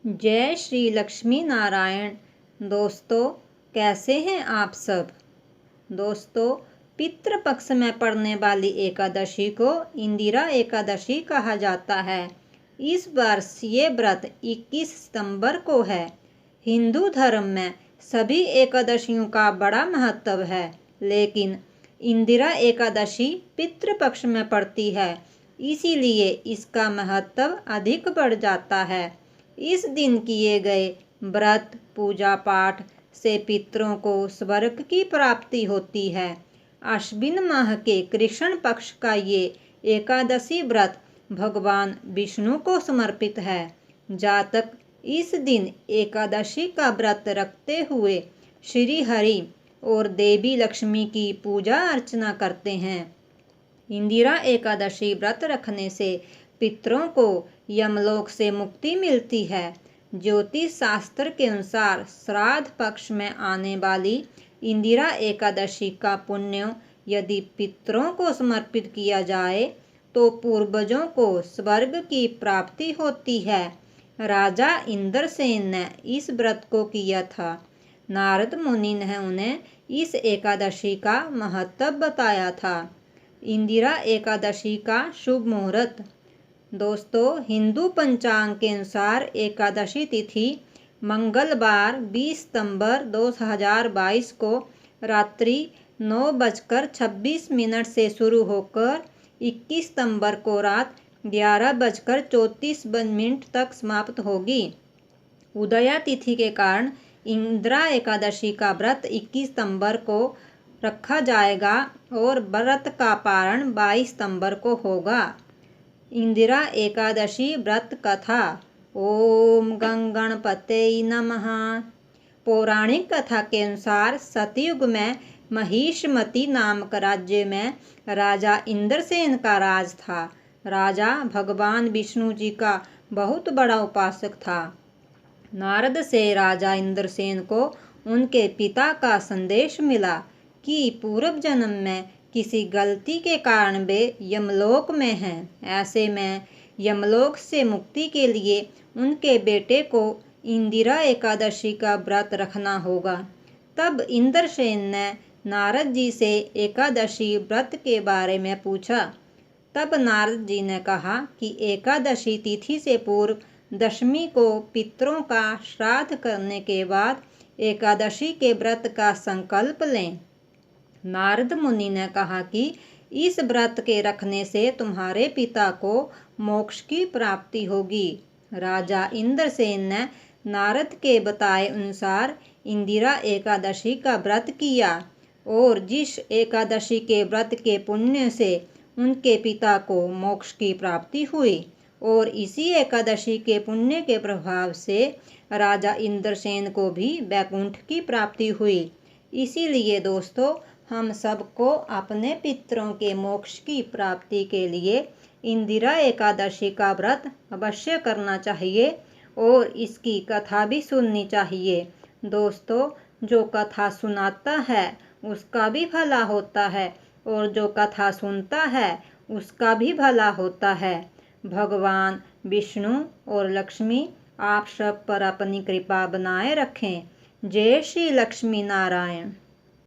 जय श्री लक्ष्मी नारायण। दोस्तों, कैसे हैं आप सब। दोस्तों, पितृपक्ष में पड़ने वाली एकादशी को इंदिरा एकादशी कहा जाता है। इस वर्ष ये व्रत 21 सितंबर को है। हिंदू धर्म में सभी एकादशियों का बड़ा महत्व है, लेकिन इंदिरा एकादशी पितृपक्ष में पड़ती है, इसीलिए इसका महत्व अधिक बढ़ जाता है। इस दिन किए गए व्रत पूजा पाठ से पितरों को स्वर्ग की प्राप्ति होती है। आश्विन माह के कृष्ण पक्ष का ये एकादशी व्रत भगवान विष्णु को समर्पित है। जातक इस दिन एकादशी का व्रत रखते हुए श्री हरि और देवी लक्ष्मी की पूजा अर्चना करते हैं। इंदिरा एकादशी व्रत रखने से पितरों को यमलोक से मुक्ति मिलती है। ज्योतिष शास्त्र के अनुसार श्राद्ध पक्ष में आने वाली इंदिरा एकादशी का पुण्य यदि पितरों को समर्पित किया जाए तो पूर्वजों को स्वर्ग की प्राप्ति होती है। राजा इंद्रसेन ने इस व्रत को किया था। नारद मुनि ने उन्हें इस एकादशी का महत्व बताया था। इंदिरा एकादशी का शुभ मुहूर्त। दोस्तों, हिंदू पंचांग के अनुसार एकादशी तिथि मंगलवार 20 सितंबर 2022 को रात्रि 9:26 से शुरू होकर 21 सितंबर को रात 11:34 तक समाप्त होगी। उदया तिथि के कारण इंदिरा एकादशी का व्रत 21 सितंबर को रखा जाएगा और व्रत का पारण 22 सितंबर को होगा। इंदिरा एकादशी व्रत कथा। ओम गणपते नमः। पौराणिक कथा के अनुसार सतयुग में महिष्मति नामक राज्य में राजा इंद्रसेन का राज था। राजा भगवान विष्णु जी का बहुत बड़ा उपासक था। नारद से राजा इंद्रसेन को उनके पिता का संदेश मिला कि पूर्व जन्म में किसी गलती के कारण वे यमलोक में हैं। ऐसे में यमलोक से मुक्ति के लिए उनके बेटे को इंदिरा एकादशी का व्रत रखना होगा। तब इंद्रसेन ने नारद जी से एकादशी व्रत के बारे में पूछा। तब नारद जी ने कहा कि एकादशी तिथि से पूर्व दशमी को पितरों का श्राद्ध करने के बाद एकादशी के व्रत का संकल्प लें। नारद मुनि ने कहा कि इस व्रत के रखने से तुम्हारे पिता को मोक्ष की प्राप्ति होगी। राजा इंद्रसेन ने नारद के बताए अनुसार इंदिरा एकादशी का व्रत किया और जिस एकादशी के व्रत के पुण्य से उनके पिता को मोक्ष की प्राप्ति हुई और इसी एकादशी के पुण्य के प्रभाव से राजा इंद्रसेन को भी वैकुंठ की प्राप्ति हुई। इसीलिए दोस्तों, हम सबको अपने पितरों के मोक्ष की प्राप्ति के लिए इंदिरा एकादशी का व्रत अवश्य करना चाहिए और इसकी कथा भी सुननी चाहिए। दोस्तों, जो कथा सुनाता है उसका भी भला होता है और जो कथा सुनता है उसका भी भला होता है। भगवान विष्णु और लक्ष्मी आप सब पर अपनी कृपा बनाए रखें। जय श्री लक्ष्मी नारायण।